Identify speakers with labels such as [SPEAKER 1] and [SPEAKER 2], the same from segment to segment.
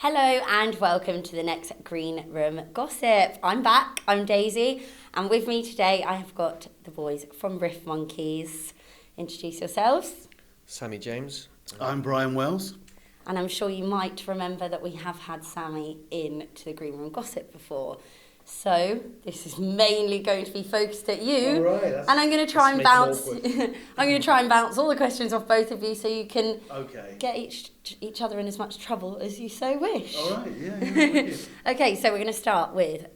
[SPEAKER 1] Hello and welcome to the next Green Room Gossip. I'm back, I'm Daisy, and with me today I have got the boys from Riff Monkeys. Introduce yourselves.
[SPEAKER 2] Sami James.
[SPEAKER 3] I'm Bryan Wells.
[SPEAKER 1] And I'm sure you might remember that we have had Sami in to the Green Room Gossip before. So this is mainly going to be focused at you,
[SPEAKER 3] and
[SPEAKER 1] I'm going to try and bounce. I'm going to try and bounce all the questions off both of you, so you can get each other in as much trouble as you so wish.
[SPEAKER 3] All right, yeah.
[SPEAKER 1] Okay, so we're going to start with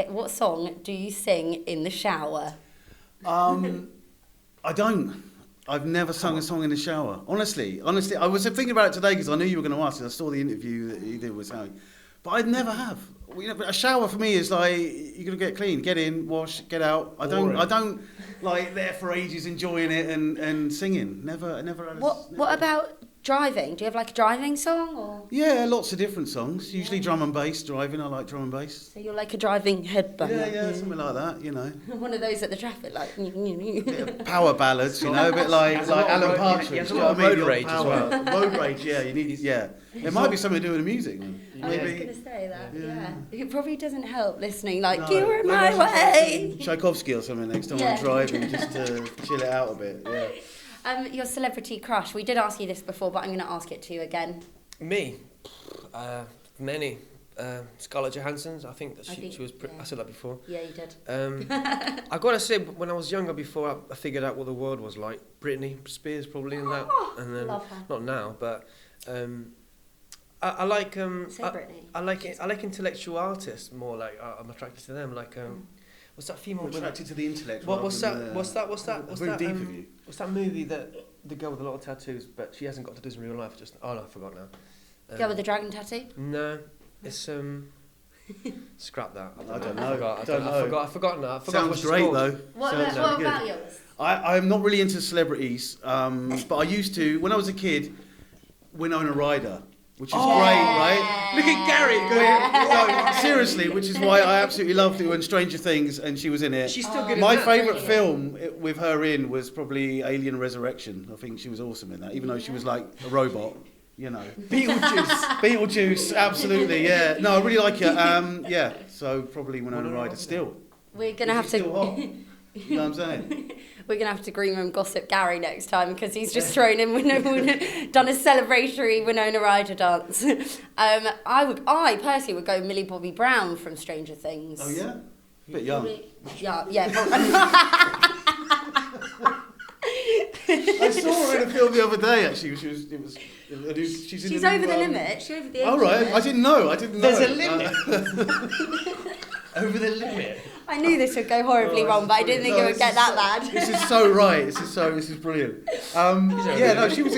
[SPEAKER 1] what song do you sing in the shower?
[SPEAKER 3] I don't. I've never sung a song in the shower. Honestly, I was thinking about it today because I knew you were going to ask. I saw the interview that you did with Sami, but I never have. A shower for me is like you're gonna get clean, get in, wash, get out. I don't like there for ages enjoying it and singing. Never.
[SPEAKER 1] What about driving? Do you have like a driving song or?
[SPEAKER 3] Yeah, lots of different songs. Usually drum and bass. Driving, I like drum and bass.
[SPEAKER 1] So you're like a driving headbanger.
[SPEAKER 3] Yeah, something like that. You know.
[SPEAKER 1] One of those at the traffic light.
[SPEAKER 3] Power ballads, you know, a bit like Alan Partridge.
[SPEAKER 2] He has a lot of road rage as well.
[SPEAKER 3] Road rage, yeah. You need, yeah. It might be something to do with the music.
[SPEAKER 1] I was going to say that, yeah. It probably doesn't help listening, like,
[SPEAKER 3] No,
[SPEAKER 1] you were in my way.
[SPEAKER 3] Tchaikovsky or something next time I'm driving, just to chill it out a bit, yeah.
[SPEAKER 1] Your celebrity crush, we did ask you this before, but I'm going to ask it to you again.
[SPEAKER 2] Me? Many. Scarlett Johansson, I think that she was I said that before.
[SPEAKER 1] Yeah, you did.
[SPEAKER 2] I got to say, when I was younger, before I figured out what the world was like, Britney Spears probably in that. And then,
[SPEAKER 1] love her.
[SPEAKER 2] not now, but I like
[SPEAKER 1] Britney.
[SPEAKER 2] I like intellectual artists more. Like I'm attracted to them. Like what's that female?
[SPEAKER 3] Attracted to the intellect.
[SPEAKER 2] What's that movie that the girl with a lot of tattoos, but she hasn't got tattoos in real life? I forgot now.
[SPEAKER 1] Girl with the dragon tattoo?
[SPEAKER 2] No, it's scrap that.
[SPEAKER 3] I don't know.
[SPEAKER 2] I forgot now.
[SPEAKER 3] Sounds great though.
[SPEAKER 1] What about yours?
[SPEAKER 3] I'm not really into celebrities, but I used to when I was a kid. Winona Ryder. Which is great, right?
[SPEAKER 2] Look at Gary.
[SPEAKER 3] No, seriously, which is why I absolutely loved it when Stranger Things and she was in it.
[SPEAKER 2] She's still good.
[SPEAKER 3] My favourite film with her in was probably Alien Resurrection. I think she was awesome in that, even though she was like a robot, you know. Beetlejuice, absolutely, yeah. No, I really like it. Yeah, so probably Winona Ryder still.
[SPEAKER 1] We're going to have to...
[SPEAKER 3] Still hot. You know what I'm saying?
[SPEAKER 1] We're going to have to Green Room Gossip Gary next time because he's just thrown in done a celebratory Winona Ryder dance. I personally would go Millie Bobby Brown from Stranger Things.
[SPEAKER 3] Oh yeah? A bit young.
[SPEAKER 1] Yeah.
[SPEAKER 3] I saw her in a film the other day actually. She's
[SPEAKER 1] over the limit. She's over the age
[SPEAKER 3] limit.
[SPEAKER 1] limit.
[SPEAKER 3] I didn't know.
[SPEAKER 2] There's a limit. Over the limit.
[SPEAKER 1] I knew this would go horribly wrong, but I didn't think it would get that bad.
[SPEAKER 3] This is so right. This is brilliant. She was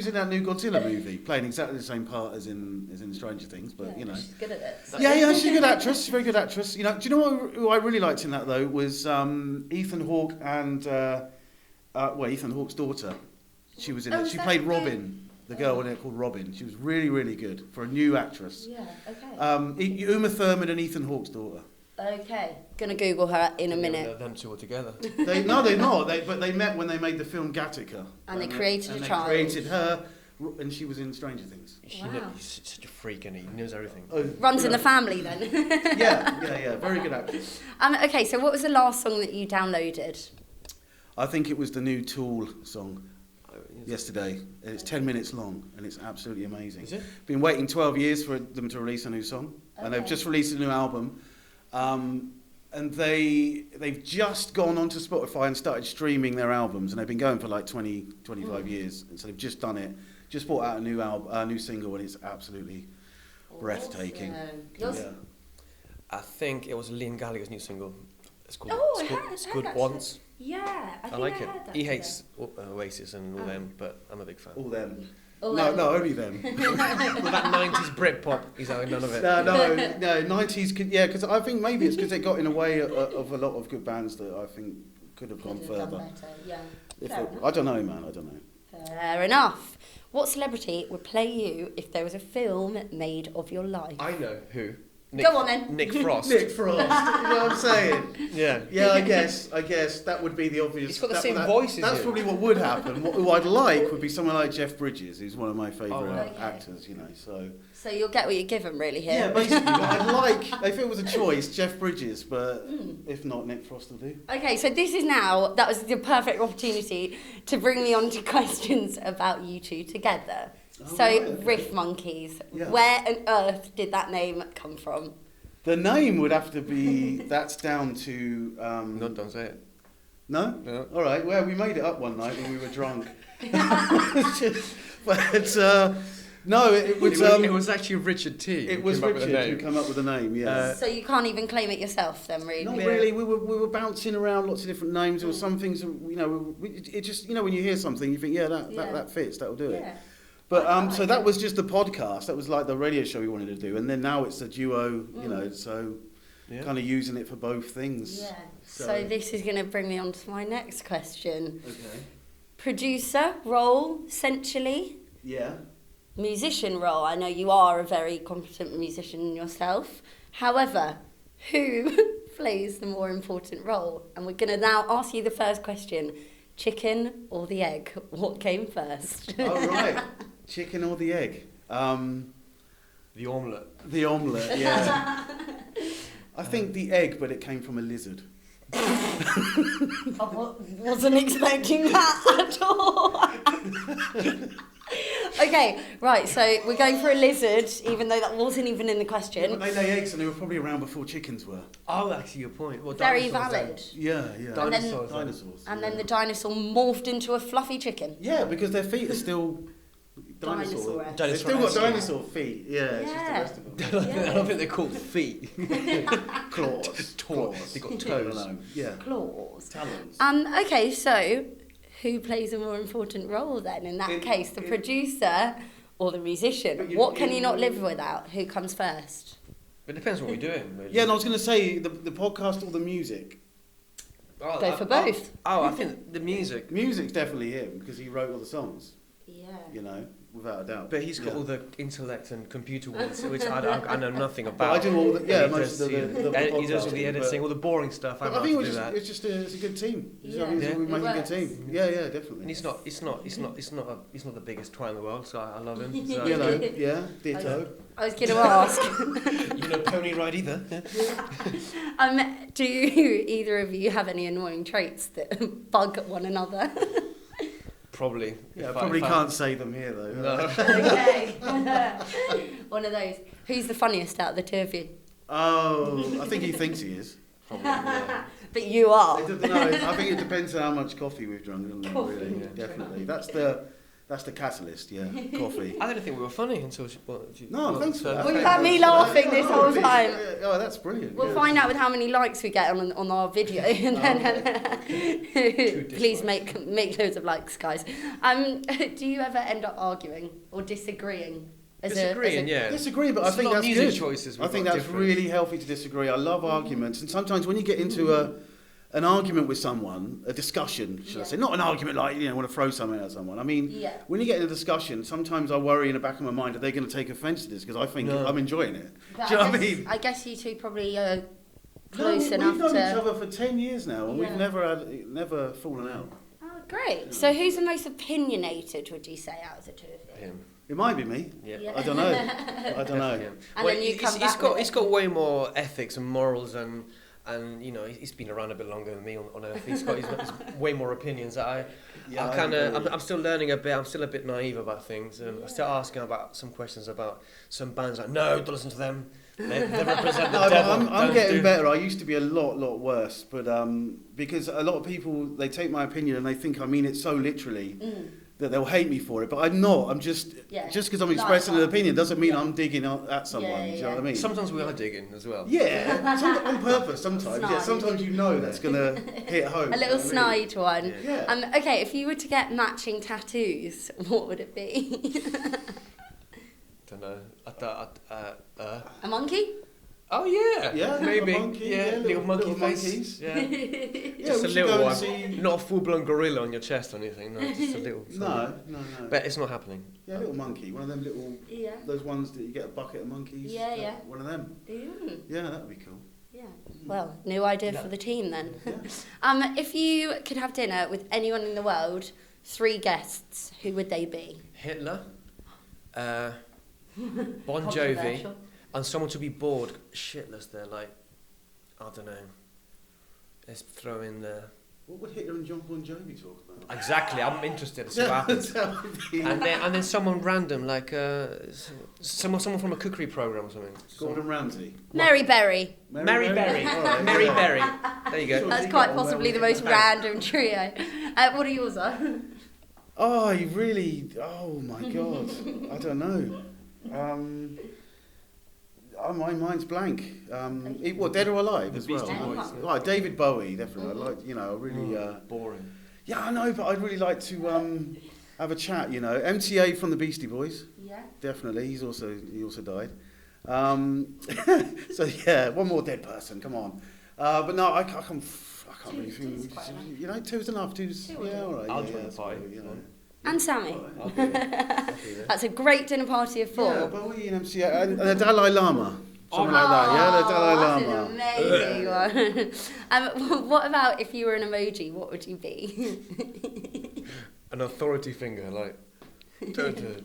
[SPEAKER 3] in that new Godzilla movie, playing exactly the same part as in Stranger Things, but you know.
[SPEAKER 1] She's good at it.
[SPEAKER 3] Yeah, she's a good actress. She's a very good actress. You know, do you know who I really liked in that though was Ethan Hawke and Ethan Hawke's daughter. She was in it. She played Robin, the girl in it called Robin. She was really, really good for a new actress.
[SPEAKER 1] Yeah. Okay.
[SPEAKER 3] Uma Thurman and Ethan Hawke's daughter.
[SPEAKER 1] Okay, gonna Google her in a minute.
[SPEAKER 2] Them two are together.
[SPEAKER 3] They're not. But they met when they made the film Gattaca.
[SPEAKER 1] And they created a child.
[SPEAKER 3] They created her, and she was in Stranger Things.
[SPEAKER 2] Wow. He's such a freak, and he knows everything.
[SPEAKER 1] Runs in the family then.
[SPEAKER 3] Yeah. Very good actress.
[SPEAKER 1] Okay, so what was the last song that you downloaded?
[SPEAKER 3] I think it was the new Tool song. Yesterday, it's 10 minutes long and it's absolutely amazing.
[SPEAKER 2] Is it?
[SPEAKER 3] Been waiting 12 years for them to release a new song, and they've just released a new album. And they've just gone onto Spotify and started streaming their albums, and they've been going for like 25 years, and so they've just done it. Just brought out a new single, and it's absolutely breathtaking.
[SPEAKER 1] Yours?
[SPEAKER 3] Yeah.
[SPEAKER 2] I think it was Liam Gallagher's new single. It's called
[SPEAKER 1] It's
[SPEAKER 2] Good Once.
[SPEAKER 1] Yeah,
[SPEAKER 2] I like it. He hates Oasis and all them, but I'm a big fan.
[SPEAKER 3] All them. No, only them.
[SPEAKER 2] With that 90s Britpop, he's having none of it.
[SPEAKER 3] No, 90s, because I think maybe it's because they got in the way of a lot of good bands that I think could have gone further. I don't know, man, I don't know.
[SPEAKER 1] Fair enough. What celebrity would play you if there was a film made of your life?
[SPEAKER 2] I know who.
[SPEAKER 1] Go on then.
[SPEAKER 2] Nick Frost.
[SPEAKER 3] Nick Frost. You know what I'm saying?
[SPEAKER 2] Yeah.
[SPEAKER 3] Yeah, I guess that would be the obvious.
[SPEAKER 2] He's got the
[SPEAKER 3] that-
[SPEAKER 2] same
[SPEAKER 3] that-
[SPEAKER 2] voice as
[SPEAKER 3] That's
[SPEAKER 2] you.
[SPEAKER 3] probably what would happen. Who I'd like would be someone like Jeff Bridges, who's one of my favourite
[SPEAKER 1] Okay.
[SPEAKER 3] actors. You know, so.
[SPEAKER 1] So you'll get what you give him, really, here.
[SPEAKER 3] Yeah, basically. But I'd like, if it was a choice, Jeff Bridges, but if not, Nick Frost will do.
[SPEAKER 1] Okay, so this is now, that was the perfect opportunity to bring me on to questions about you two together.
[SPEAKER 3] Oh,
[SPEAKER 1] So,
[SPEAKER 3] right, okay.
[SPEAKER 1] Riff Monkeys,
[SPEAKER 3] Yeah.
[SPEAKER 1] where on earth did that name come from?
[SPEAKER 3] The name would have to be, that's down to...
[SPEAKER 2] No, don't say it.
[SPEAKER 3] No?
[SPEAKER 2] No.
[SPEAKER 3] All right, well, we made it up one night when we were drunk. But, no, it was...
[SPEAKER 2] It was actually Richard T.
[SPEAKER 3] It
[SPEAKER 2] who
[SPEAKER 3] was
[SPEAKER 2] came up with the
[SPEAKER 3] Richard who
[SPEAKER 2] name.
[SPEAKER 3] came up with the name, yeah.
[SPEAKER 1] So you can't even claim it yourself then, really?
[SPEAKER 3] Not really. We were bouncing around lots of different names. There were some things, you know, it just, you know, when you hear something, you think, yeah, that fits, that'll do it.
[SPEAKER 1] Yeah.
[SPEAKER 3] But so that was just the podcast. That was like the radio show we wanted to do, and then now it's a duo. You know, so kind of using it for both things.
[SPEAKER 1] Yeah. So this is going to bring me on to my next question.
[SPEAKER 3] Okay.
[SPEAKER 1] Producer role, essentially.
[SPEAKER 3] Yeah.
[SPEAKER 1] Musician role. I know you are a very competent musician yourself. However, who plays the more important role? And we're going to now ask you the first question. Chicken or the egg? What came first?
[SPEAKER 3] Oh, right. Chicken or the egg?
[SPEAKER 2] The omelette.
[SPEAKER 3] The omelette, yeah. I think the egg, but it came from a lizard.
[SPEAKER 1] I wasn't expecting that at all. Okay, right, so we're going for a lizard, even though that wasn't even in the question.
[SPEAKER 3] But they lay eggs, and they were probably around before chickens were.
[SPEAKER 2] Oh, actually, your point. Well,
[SPEAKER 1] Very
[SPEAKER 2] dinosaurs
[SPEAKER 1] valid.
[SPEAKER 2] then.
[SPEAKER 3] Yeah, yeah.
[SPEAKER 1] And then-
[SPEAKER 3] Dinosaurs.
[SPEAKER 1] And then the dinosaur morphed into a fluffy chicken.
[SPEAKER 3] Yeah, because their feet are still dinosaur.
[SPEAKER 1] Dinosaur-esque.
[SPEAKER 3] They've still got
[SPEAKER 2] Dinosaur-esque.
[SPEAKER 3] dinosaur feet. Yeah, it's just the
[SPEAKER 1] Yeah.
[SPEAKER 3] rest of them.
[SPEAKER 2] I don't think they're called feet.
[SPEAKER 3] Claws.
[SPEAKER 2] Claws. They've got
[SPEAKER 3] I
[SPEAKER 2] toes.
[SPEAKER 3] don't know. Yeah.
[SPEAKER 1] Claws.
[SPEAKER 3] Talons.
[SPEAKER 1] Okay, so who plays a more important role then? In that case, the producer or the musician?
[SPEAKER 3] But
[SPEAKER 1] What can you not live without? Who comes first?
[SPEAKER 2] It depends what we're doing. Really.
[SPEAKER 3] Yeah, and I was going to say the podcast or the music.
[SPEAKER 2] Oh,
[SPEAKER 1] Go for both.
[SPEAKER 2] I think the music.
[SPEAKER 3] Music's definitely him because he wrote all the songs.
[SPEAKER 1] Yeah.
[SPEAKER 3] You know, without a doubt.
[SPEAKER 2] But he's got all the intellect and computer words, which I know nothing
[SPEAKER 3] But
[SPEAKER 2] about.
[SPEAKER 3] I do all the
[SPEAKER 2] And
[SPEAKER 3] most of the
[SPEAKER 2] he does all the
[SPEAKER 3] podcasting,
[SPEAKER 2] editing,
[SPEAKER 3] but-
[SPEAKER 2] all the boring stuff. I
[SPEAKER 3] But I
[SPEAKER 2] have
[SPEAKER 3] think
[SPEAKER 2] to do that.
[SPEAKER 3] it's just it's a good team.
[SPEAKER 1] Yeah.
[SPEAKER 3] We
[SPEAKER 1] It
[SPEAKER 3] make a good
[SPEAKER 1] works.
[SPEAKER 3] team. Yeah, definitely.
[SPEAKER 2] And he's not the biggest twat in the world, so I love him. So.
[SPEAKER 3] You know, yeah, ditto.
[SPEAKER 1] I was going to ask,
[SPEAKER 2] You know Pony Ride either.
[SPEAKER 1] do either of you have any annoying traits that bug one another?
[SPEAKER 2] Probably.
[SPEAKER 3] Yeah,
[SPEAKER 2] If
[SPEAKER 3] probably
[SPEAKER 2] if
[SPEAKER 3] can't say them here though.
[SPEAKER 2] No.
[SPEAKER 1] Okay. One of those. Who's the funniest out of the two of you?
[SPEAKER 3] Oh, I think he thinks he is.
[SPEAKER 2] Probably. Yeah.
[SPEAKER 1] But you are.
[SPEAKER 3] I think it depends on how much coffee we've drunk, doesn't it?
[SPEAKER 1] Coffee.
[SPEAKER 3] Really,
[SPEAKER 2] Yeah.
[SPEAKER 3] definitely. That's the catalyst. Yeah, coffee.
[SPEAKER 2] I didn't think we were funny until.
[SPEAKER 3] No, thanks for that.
[SPEAKER 1] Well, you've had me laughing this whole time.
[SPEAKER 3] Oh, that's brilliant.
[SPEAKER 1] We'll
[SPEAKER 3] yeah.
[SPEAKER 1] find out with how many likes we get on our video, and then please make loads of likes, guys. Do you ever end up arguing or disagreeing?
[SPEAKER 2] Disagreeing, yeah.
[SPEAKER 3] Disagree, but I
[SPEAKER 2] It's
[SPEAKER 3] think
[SPEAKER 2] a lot of
[SPEAKER 3] that's
[SPEAKER 2] music
[SPEAKER 3] good.
[SPEAKER 2] choices
[SPEAKER 3] I
[SPEAKER 2] we've
[SPEAKER 3] think
[SPEAKER 2] got
[SPEAKER 3] that's
[SPEAKER 2] different.
[SPEAKER 3] really healthy to disagree. I love arguments, and sometimes when you get into an argument with someone, a discussion, should I say, not an argument like want to throw something at someone. I mean, when you get in a discussion, sometimes I worry in the back of my mind, are they going to take offence to this? Because I think I'm enjoying it.
[SPEAKER 1] But
[SPEAKER 3] Do you know what I mean?
[SPEAKER 1] I guess you two probably
[SPEAKER 3] We've
[SPEAKER 1] close enough
[SPEAKER 3] known
[SPEAKER 1] to.
[SPEAKER 3] each other for 10 years now, and
[SPEAKER 1] Yeah.
[SPEAKER 3] we've never fallen out.
[SPEAKER 1] Oh, great. So who's the most opinionated? Would you say out of the two of you?
[SPEAKER 2] Him.
[SPEAKER 3] It might be me.
[SPEAKER 2] Yeah.
[SPEAKER 3] I don't know. I don't know.
[SPEAKER 2] Him.
[SPEAKER 1] And then you come back with it.
[SPEAKER 2] He's got way more ethics and morals and he's been around a bit longer than me on Earth. He's got way more opinions. I'm still learning a bit. I'm still a bit naive about things. I'm still asking about some questions about some bands. Like, no, don't listen to them. They represent the
[SPEAKER 3] No,
[SPEAKER 2] devil.
[SPEAKER 3] I'm
[SPEAKER 2] Don't
[SPEAKER 3] getting
[SPEAKER 2] do-"
[SPEAKER 3] better. I used to be a lot worse, but because a lot of people, they take my opinion and they think I mean it so literally that they'll hate me for it. But I'm not. I'm just because I'm expressing an opinion doesn't mean I'm digging at someone. Do you know what I mean?
[SPEAKER 2] Sometimes we are digging as well.
[SPEAKER 3] Yeah, on purpose sometimes. Yeah, sometimes you know that's gonna hit home.
[SPEAKER 1] A little
[SPEAKER 3] you know what I mean?
[SPEAKER 1] snide one.
[SPEAKER 3] Yeah.
[SPEAKER 1] Okay, if you were to get matching tattoos, what would it be?
[SPEAKER 2] Don't know.
[SPEAKER 1] A monkey?
[SPEAKER 2] Oh yeah,
[SPEAKER 3] Yeah,
[SPEAKER 2] maybe.
[SPEAKER 3] a monkey,
[SPEAKER 2] Little monkey
[SPEAKER 3] little
[SPEAKER 2] face.
[SPEAKER 3] monkeys.
[SPEAKER 2] Yeah,
[SPEAKER 3] Yeah,
[SPEAKER 2] just
[SPEAKER 3] we
[SPEAKER 2] a
[SPEAKER 3] should
[SPEAKER 2] little
[SPEAKER 3] go and
[SPEAKER 2] one,
[SPEAKER 3] see-
[SPEAKER 2] not a full-blown gorilla on your chest or anything. No, just a little.
[SPEAKER 3] No.
[SPEAKER 2] But it's not happening.
[SPEAKER 3] Yeah, a little monkey. One of them little, those ones that you get a bucket of monkeys.
[SPEAKER 1] Yeah.
[SPEAKER 3] One of them. Yeah, that'd be cool.
[SPEAKER 1] Yeah. Well, new idea for the team then.
[SPEAKER 3] Yeah.
[SPEAKER 1] If you could have dinner with anyone in the world, 3 guests, who would they be?
[SPEAKER 2] Hitler, Bon Jovi,
[SPEAKER 1] Controversial.
[SPEAKER 2] and someone to be bored shitless. They're like, I don't know. Let's throw in the.
[SPEAKER 3] What would Hitler and John Bon Jovi talk about?
[SPEAKER 2] Exactly, I'm interested to see what happens. and then someone random like someone from a cookery program or something.
[SPEAKER 3] Gordon Ramsay.
[SPEAKER 1] Mary Berry.
[SPEAKER 2] Mary Berry.
[SPEAKER 3] All right,
[SPEAKER 2] Mary
[SPEAKER 3] yeah.
[SPEAKER 2] Berry. There you go.
[SPEAKER 3] Sure.
[SPEAKER 1] That's
[SPEAKER 3] you
[SPEAKER 1] quite
[SPEAKER 3] got one
[SPEAKER 1] possibly the
[SPEAKER 3] where
[SPEAKER 1] most
[SPEAKER 3] we-
[SPEAKER 1] random trio. What are yours,
[SPEAKER 3] Oh, you really... Oh, my God. I don't know. My mind's blank. What, dead or alive
[SPEAKER 2] The
[SPEAKER 3] as well?
[SPEAKER 2] Beastie
[SPEAKER 1] Boys,
[SPEAKER 2] yeah.
[SPEAKER 3] Right, David Bowie, definitely. I like, I really...
[SPEAKER 2] Boring.
[SPEAKER 3] Yeah, I know, but I'd really like to have a chat, MTA from the Beastie Boys,
[SPEAKER 1] Yeah.
[SPEAKER 3] definitely. He also died. So, yeah, one more dead person, come on. But no, I can't really
[SPEAKER 1] Two's
[SPEAKER 3] think...
[SPEAKER 1] quite enough.
[SPEAKER 3] Two's enough. Two's...
[SPEAKER 1] Two will
[SPEAKER 3] Yeah,
[SPEAKER 1] do.
[SPEAKER 3] all right.
[SPEAKER 2] I'll
[SPEAKER 3] yeah,
[SPEAKER 2] join the
[SPEAKER 3] that's
[SPEAKER 2] party.
[SPEAKER 3] cool,
[SPEAKER 1] And Sammy.
[SPEAKER 2] I'll do it.
[SPEAKER 1] That's a great dinner party of 4.
[SPEAKER 3] Yeah, Bowie and MCA and the Dalai Lama. Something like that, yeah, the Dalai
[SPEAKER 1] That's an amazing one. What about if you were an emoji, what would you be?
[SPEAKER 2] An authority finger, like. Don't do it.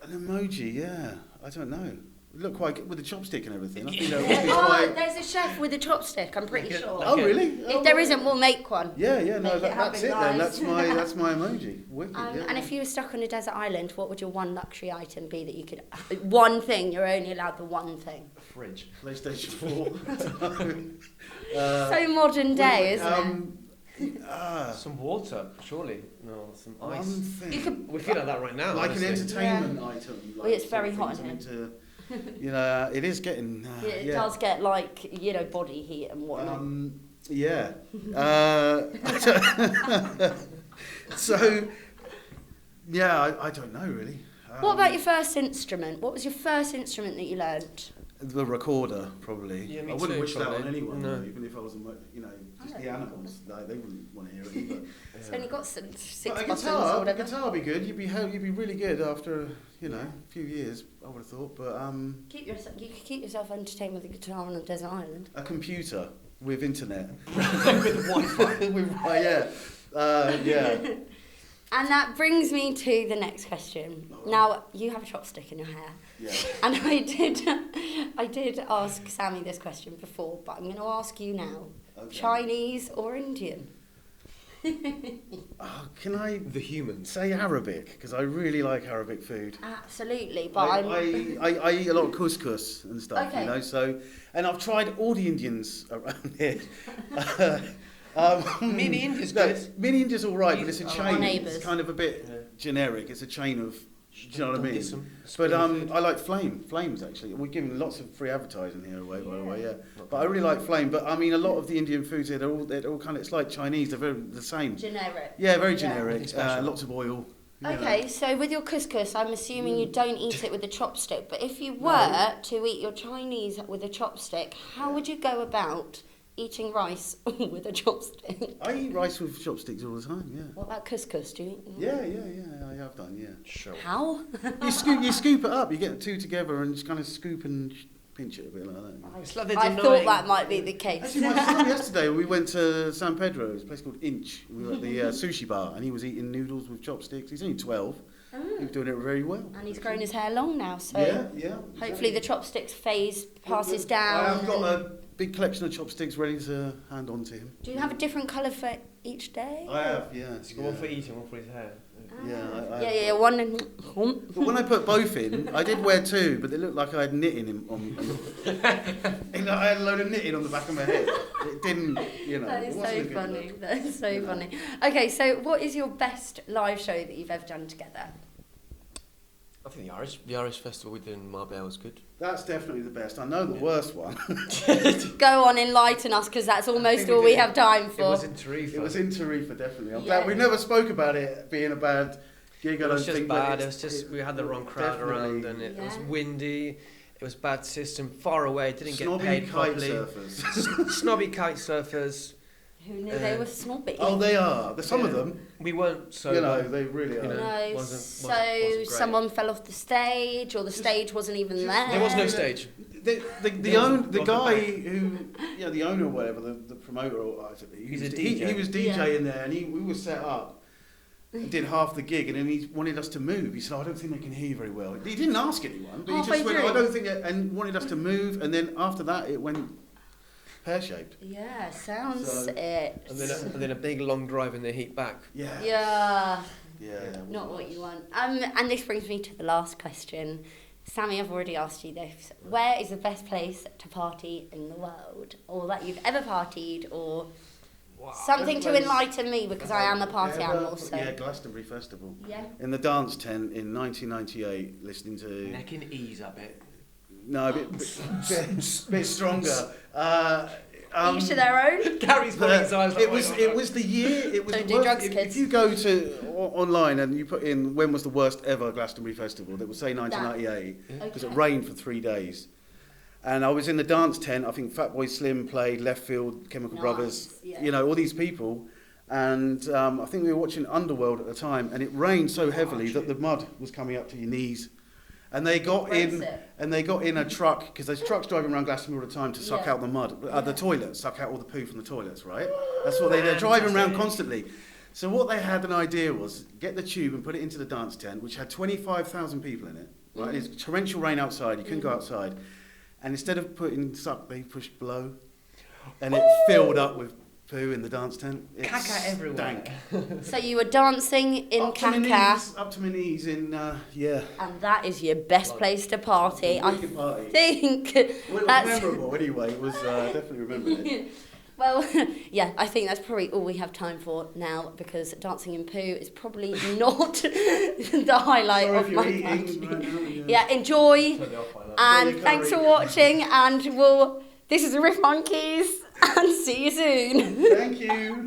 [SPEAKER 3] An emoji, yeah. I don't know. Look quite good with the chopstick and everything. I think that would be
[SPEAKER 1] Oh,
[SPEAKER 3] quite...
[SPEAKER 1] there's a chef with a chopstick, I'm pretty
[SPEAKER 2] Like a-
[SPEAKER 1] sure.
[SPEAKER 2] like
[SPEAKER 3] Oh, really?
[SPEAKER 1] If there isn't, we'll make one.
[SPEAKER 3] Yeah, no,
[SPEAKER 1] Make it
[SPEAKER 3] that's
[SPEAKER 1] happen,
[SPEAKER 3] it then.
[SPEAKER 1] guys.
[SPEAKER 3] That's my emoji. Wicked, yeah.
[SPEAKER 1] And if you were stuck on a desert island, what would your one luxury item be that you could... One thing, you're only allowed the one thing.
[SPEAKER 2] A fridge.
[SPEAKER 3] PlayStation 4.
[SPEAKER 1] So modern day, isn't
[SPEAKER 2] Some water, surely. No, some
[SPEAKER 3] One
[SPEAKER 2] ice.
[SPEAKER 3] thing.
[SPEAKER 1] You could-
[SPEAKER 2] We feel like that right now.
[SPEAKER 3] Like
[SPEAKER 2] honestly.
[SPEAKER 3] an entertainment item.
[SPEAKER 1] Well, it's very hot in
[SPEAKER 3] something
[SPEAKER 1] here.
[SPEAKER 3] to, it is getting...
[SPEAKER 1] it? It does get body heat and whatnot.
[SPEAKER 3] Yeah. So, yeah, I don't know really.
[SPEAKER 1] What about your first instrument? What was your first instrument that you learned?
[SPEAKER 3] The recorder, probably.
[SPEAKER 2] Yeah, me
[SPEAKER 3] I wouldn't
[SPEAKER 2] too,
[SPEAKER 3] wish that on
[SPEAKER 2] probably.
[SPEAKER 3] anyone,
[SPEAKER 2] No.
[SPEAKER 3] even if I wasn't, just the animals. Like, they wouldn't want to hear it either.
[SPEAKER 1] It's only got 6
[SPEAKER 3] But a
[SPEAKER 1] buttons or
[SPEAKER 3] guitar
[SPEAKER 1] whatever.
[SPEAKER 3] would be good. You'd be really good after, a few years, I would have thought. But
[SPEAKER 1] You could keep yourself entertained with a guitar on a desert island.
[SPEAKER 3] a computer with internet.
[SPEAKER 2] With Wi-Fi.
[SPEAKER 3] Yeah.
[SPEAKER 1] And that brings me to the next question. Now, you have a chopstick in your hair.
[SPEAKER 3] Yeah.
[SPEAKER 1] And I did ask Sammy this question before, but I'm going to ask you now.
[SPEAKER 3] Okay.
[SPEAKER 1] Chinese or Indian?
[SPEAKER 3] Can I
[SPEAKER 2] The humans.
[SPEAKER 3] say Arabic? Because I really like Arabic food.
[SPEAKER 1] Absolutely, but
[SPEAKER 3] I eat a lot of couscous and stuff,
[SPEAKER 1] Okay.
[SPEAKER 3] so... And I've tried all the Indians around here.
[SPEAKER 2] Mini India's
[SPEAKER 3] no,
[SPEAKER 2] good.
[SPEAKER 3] Mini India's all right, but it's a
[SPEAKER 2] Our
[SPEAKER 3] chain.
[SPEAKER 1] neighbours.
[SPEAKER 3] It's kind of a bit generic. It's a chain of... Do you know what I
[SPEAKER 2] Don't
[SPEAKER 3] mean?
[SPEAKER 2] diss 'em.
[SPEAKER 3] But
[SPEAKER 2] Spoon food.
[SPEAKER 3] I like Flames, actually. We're giving lots of free advertising here away, by the way, yeah. But I really like Flame. But, I mean, a lot of the Indian foods here, they're all kind of... It's like Chinese. They're very the same.
[SPEAKER 1] generic.
[SPEAKER 3] Yeah, very
[SPEAKER 1] Yeah.
[SPEAKER 3] generic.
[SPEAKER 2] Nothing special.
[SPEAKER 3] Lots of oil.
[SPEAKER 1] Okay, so with your couscous, I'm assuming you don't eat it with a chopstick. But if you were to eat your Chinese with a chopstick, how would you go about eating rice with a chopstick?
[SPEAKER 3] I eat rice with chopsticks all the time, yeah.
[SPEAKER 1] What about couscous? Do you eat?
[SPEAKER 3] Yeah, I have done, yeah.
[SPEAKER 2] Sure.
[SPEAKER 1] How?
[SPEAKER 3] You scoop it up, you get the two together and just kind of scoop and pinch it a bit like that.
[SPEAKER 2] It's like they're
[SPEAKER 1] I
[SPEAKER 2] denying.
[SPEAKER 1] thought that might be the case.
[SPEAKER 3] Actually, my son yesterday, we went to San Pedro, it's a place called Inch. We were at the sushi bar and he was eating noodles with chopsticks. He's only 12. He was doing it very well.
[SPEAKER 1] And he's grown his hair long now, so
[SPEAKER 3] Yeah.
[SPEAKER 1] hopefully the chopsticks phase passes
[SPEAKER 3] I
[SPEAKER 1] down.
[SPEAKER 3] have got a big collection of chopsticks ready to hand on to him.
[SPEAKER 1] Do you have a different colour for each day?
[SPEAKER 3] I have, yeah.
[SPEAKER 2] He's got one for eating, one for his hair.
[SPEAKER 3] Yeah,
[SPEAKER 1] One and...
[SPEAKER 3] But when I put both in, I did wear two, but they looked like I had knitting on I had a load of knitting on the back of my head. It didn't,
[SPEAKER 1] That
[SPEAKER 3] it
[SPEAKER 1] is
[SPEAKER 3] wasn't a
[SPEAKER 1] so
[SPEAKER 3] good
[SPEAKER 1] funny.
[SPEAKER 3] look.
[SPEAKER 1] That is so funny. Okay, so what is your best live show that you've ever done together?
[SPEAKER 2] I think the Irish festival we did in Marbella was good.
[SPEAKER 3] That's definitely the best. I know the worst one.
[SPEAKER 1] Go on, enlighten us, because that's almost
[SPEAKER 3] we
[SPEAKER 1] all we
[SPEAKER 3] did.
[SPEAKER 1] have time
[SPEAKER 2] It
[SPEAKER 1] for.
[SPEAKER 2] was in Tarifa.
[SPEAKER 3] It was in Tarifa, definitely. I'm
[SPEAKER 1] Yeah.
[SPEAKER 3] glad we never spoke about it being a bad gig. I
[SPEAKER 2] It was
[SPEAKER 3] don't
[SPEAKER 2] just
[SPEAKER 3] think,
[SPEAKER 2] bad.
[SPEAKER 3] but
[SPEAKER 2] It was just we had the wrong crowd
[SPEAKER 3] definitely-
[SPEAKER 2] around, and it was
[SPEAKER 1] Yeah.
[SPEAKER 2] windy. It was bad system, far away, didn't
[SPEAKER 3] Snobby
[SPEAKER 2] get paid
[SPEAKER 3] kite
[SPEAKER 2] properly.
[SPEAKER 3] surfers.
[SPEAKER 2] Snobby kite surfers.
[SPEAKER 1] Who knew they were snobby?
[SPEAKER 3] Oh, they are. There's some of them.
[SPEAKER 2] We weren't so.
[SPEAKER 3] You know, they really are.
[SPEAKER 1] No,
[SPEAKER 2] wasn't great.
[SPEAKER 1] someone fell off the stage, or the stage wasn't even there.
[SPEAKER 2] There was no stage.
[SPEAKER 3] The guy who, the owner or whatever, the promoter, or
[SPEAKER 2] He's a DJ.
[SPEAKER 3] He was DJing there, and we were set up and did half the gig, and then he wanted us to move. He said, "I don't think they can hear you very well." He didn't ask anyone, but he just went, "I don't think," and wanted us to move, and then after that, it went pear-shaped.
[SPEAKER 1] Yeah, sounds it.
[SPEAKER 2] And then a big long drive in the heat back.
[SPEAKER 1] Yeah.
[SPEAKER 3] Yeah.
[SPEAKER 1] Not what you want. And this brings me to the last question. Sammy, I've already asked you this. Where is the best place to party in the world? Or that you've ever partied, or something to enlighten me, because I am a party animal. So.
[SPEAKER 3] Yeah, Glastonbury Festival.
[SPEAKER 1] Yeah.
[SPEAKER 3] In the dance tent in 1998, listening to...
[SPEAKER 2] Neck and ease, I bet.
[SPEAKER 3] No, a bit stronger.
[SPEAKER 1] Each to their own.
[SPEAKER 2] Gary's putting his eyes.
[SPEAKER 3] It was the year. It was
[SPEAKER 1] Don't
[SPEAKER 3] the
[SPEAKER 1] do
[SPEAKER 3] worst,
[SPEAKER 1] drugs,
[SPEAKER 3] if
[SPEAKER 1] kids.
[SPEAKER 3] you go to online and you put in when was the worst ever Glastonbury Festival, that will say 1998 because it rained for 3 days. And I was in the dance tent. I think Fatboy Slim played, Left Field, Chemical Brothers.
[SPEAKER 1] Yeah.
[SPEAKER 3] All these people. And I think we were watching Underworld at the time, and it rained so heavily that the mud was coming up to your knees. And they got in a truck, because there's trucks driving around Glastonbury all the time to suck out the mud, the toilets, suck out all the poo from the toilets, right? That's what they're driving around constantly. So what they had an idea was get the tube and put it into the dance tent, which had 25,000 people in it, right? It's torrential rain outside, you couldn't go outside. And instead of putting suck, they pushed blow, and it filled up with poo in the dance tent.
[SPEAKER 2] Caca everywhere.
[SPEAKER 3] Stank.
[SPEAKER 1] So you were dancing in caca.
[SPEAKER 3] Up to my knees in,
[SPEAKER 1] And that is your best place to party. I
[SPEAKER 3] party.
[SPEAKER 1] think
[SPEAKER 3] Well, it was
[SPEAKER 1] that's...
[SPEAKER 3] memorable anyway. It was definitely remembered it.
[SPEAKER 1] Well, yeah, I think that's probably all we have time for now, because dancing in poo is probably not the highlight
[SPEAKER 3] Sorry
[SPEAKER 1] of
[SPEAKER 3] if you're
[SPEAKER 1] my
[SPEAKER 3] eating
[SPEAKER 1] party.
[SPEAKER 3] right now,
[SPEAKER 1] Yeah, enjoy, and
[SPEAKER 3] Yeah,
[SPEAKER 1] thanks for
[SPEAKER 3] curry.
[SPEAKER 1] watching, and this is the Riff Monkeys, and see you soon.
[SPEAKER 3] Thank you.